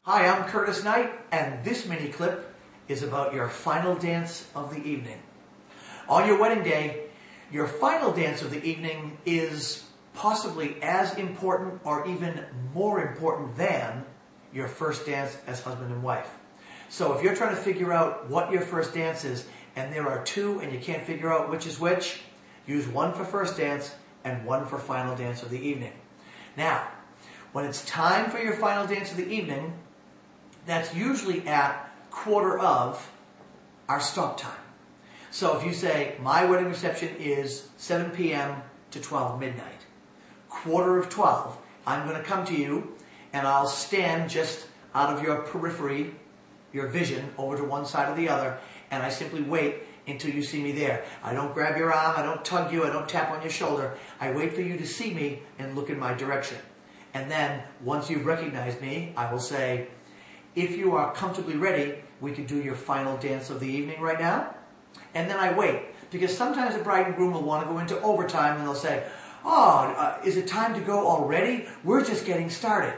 Hi, I'm Curtis Knight, and this mini clip is about your final dance of the evening. On your wedding day, your final dance of the evening is possibly as important or even more important than your first dance as husband and wife. So if you're trying to figure out what your first dance is, and there are two and you can't figure out which is which, use one for first dance and one for final dance of the evening. Now, when it's time for your final dance of the evening, that's usually at quarter of our stop time. So if you say, my wedding reception is 7 p.m. to 12 midnight, quarter of 12, I'm going to come to you and I'll stand just out of your periphery, your vision, over to one side or the other, and I simply wait until you see me there. I don't grab your arm, I don't tug you, I don't tap on your shoulder. I wait for you to see me and look in my direction. And then, once you've recognized me, I will say, if you are comfortably ready, we can do your final dance of the evening right now. And then I wait, because sometimes the bride and groom will want to go into overtime and they'll say, is it time to go already? We're just getting started.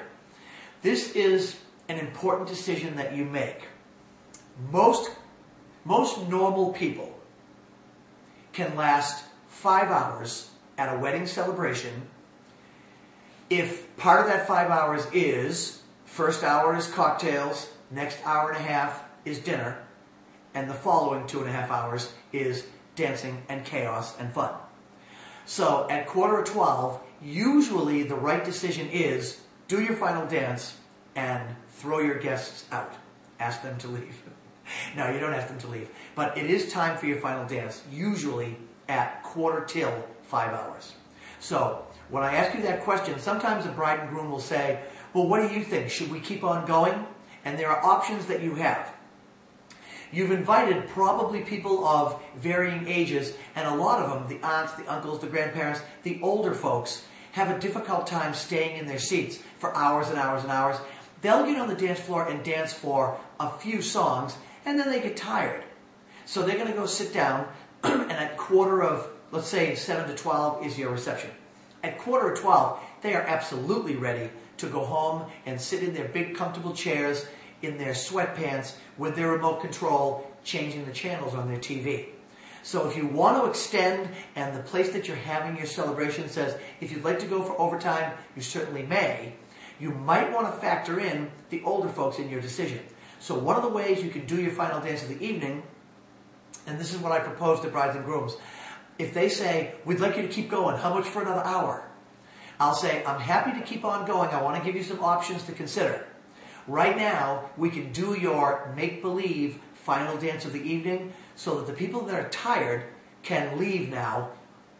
This is an important decision that you make. Most normal people can last 5 hours at a wedding celebration if part of that 5 hours is, first hour is cocktails, next hour and a half is dinner, and the following 2.5 hours is dancing and chaos and fun. So at quarter of 12, usually the right decision is do your final dance and throw your guests out. Ask them to leave. No, you don't ask them to leave. But it is time for your final dance, usually at quarter till 5 hours. So when I ask you that question, sometimes the bride and groom will say, well, what do you think? Should we keep on going? And there are options that you have. You've invited probably people of varying ages, and a lot of them, the aunts, the uncles, the grandparents, the older folks, have a difficult time staying in their seats for hours and hours and hours. They'll get on the dance floor and dance for a few songs, and then they get tired. So they're going to go sit down, and at quarter of, let's say 7 to 12 is your reception. At quarter of 12, they are absolutely ready to go home and sit in their big comfortable chairs in their sweatpants with their remote control changing the channels on their TV. So if you want to extend and the place that you're having your celebration says if you'd like to go for overtime, you certainly may, you might want to factor in the older folks in your decision. So one of the ways you can do your final dance of the evening, and this is what I propose to brides and grooms, if they say, we'd like you to keep going, how much for another hour? I'll say, I'm happy to keep on going. I want to give you some options to consider. Right now, we can do your make-believe final dance of the evening so that the people that are tired can leave now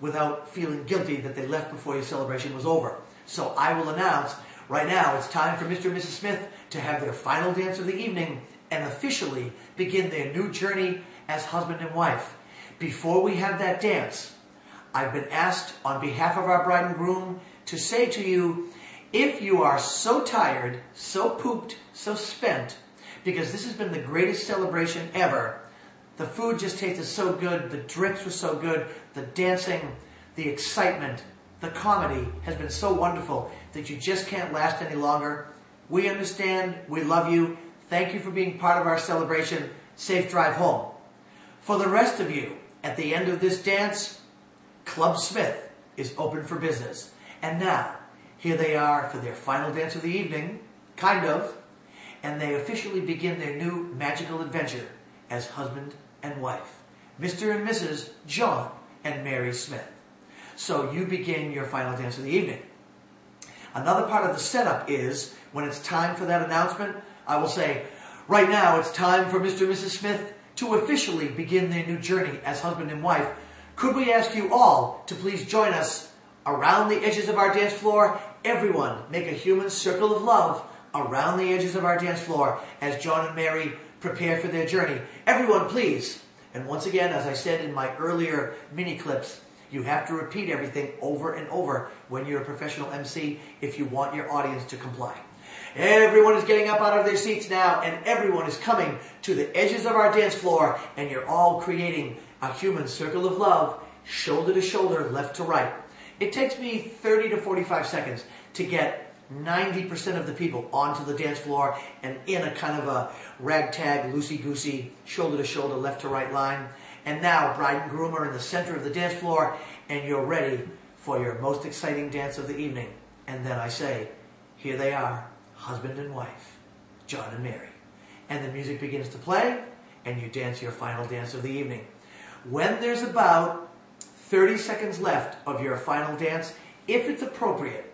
without feeling guilty that they left before your celebration was over. So I will announce, right now, it's time for Mr. and Mrs. Smith to have their final dance of the evening and officially begin their new journey as husband and wife. Before we have that dance, I've been asked on behalf of our bride and groom to say to you, if you are so tired, so pooped, so spent, because this has been the greatest celebration ever, the food just tasted so good, the drinks were so good, the dancing, the excitement, the comedy has been so wonderful that you just can't last any longer. We understand, we love you, thank you for being part of our celebration, safe drive home. For the rest of you, at the end of this dance, Club Smith is open for business. And now, here they are for their final dance of the evening, kind of, and they officially begin their new magical adventure as husband and wife, Mr. and Mrs. John and Mary Smith. So you begin your final dance of the evening. Another part of the setup is, when it's time for that announcement, I will say, right now it's time for Mr. and Mrs. Smith to officially begin their new journey as husband and wife. Could we ask you all to please join us around the edges of our dance floor? Everyone make a human circle of love around the edges of our dance floor as John and Mary prepare for their journey. Everyone, please. And once again, as I said in my earlier mini clips, you have to repeat everything over and over when you're a professional MC if you want your audience to comply. Everyone is getting up out of their seats now, and everyone is coming to the edges of our dance floor, and you're all creating a human circle of love, shoulder to shoulder, left to right. It takes me 30 to 45 seconds to get 90% of the people onto the dance floor and in a kind of a ragtag, loosey-goosey, shoulder-to-shoulder, left-to-right line. And now bride and groom are in the center of the dance floor and you're ready for your most exciting dance of the evening. And then I say, here they are, husband and wife, John and Mary. And the music begins to play and you dance your final dance of the evening. When there's about 30 seconds left of your final dance, if it's appropriate,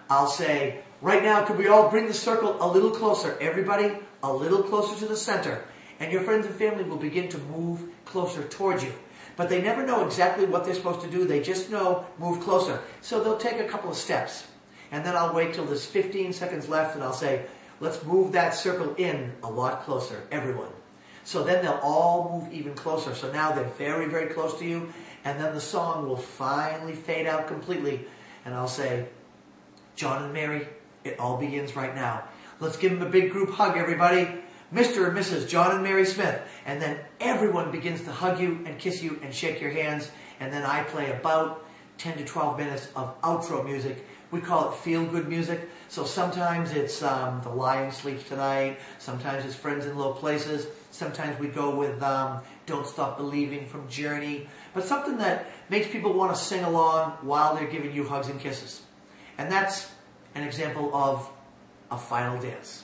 I'll say, right now, could we all bring the circle a little closer? Everybody, a little closer to the center. And your friends and family will begin to move closer towards you. But they never know exactly what they're supposed to do. They just know move closer. So they'll take a couple of steps. And then I'll wait till there's 15 seconds left and I'll say, let's move that circle in a lot closer, everyone. So then they'll all move even closer. So now they're very, very close to you. And then the song will finally fade out completely. And I'll say, John and Mary, it all begins right now. Let's give them a big group hug, everybody. Mr. and Mrs. John and Mary Smith. And then everyone begins to hug you and kiss you and shake your hands. And then I play about 10 to 12 minutes of outro music. We call it feel-good music. So sometimes it's The Lion Sleeps Tonight. Sometimes it's Friends in Low Places. Sometimes we go with Don't Stop Believing from Journey. But something that makes people want to sing along while they're giving you hugs and kisses. And that's an example of a final dance.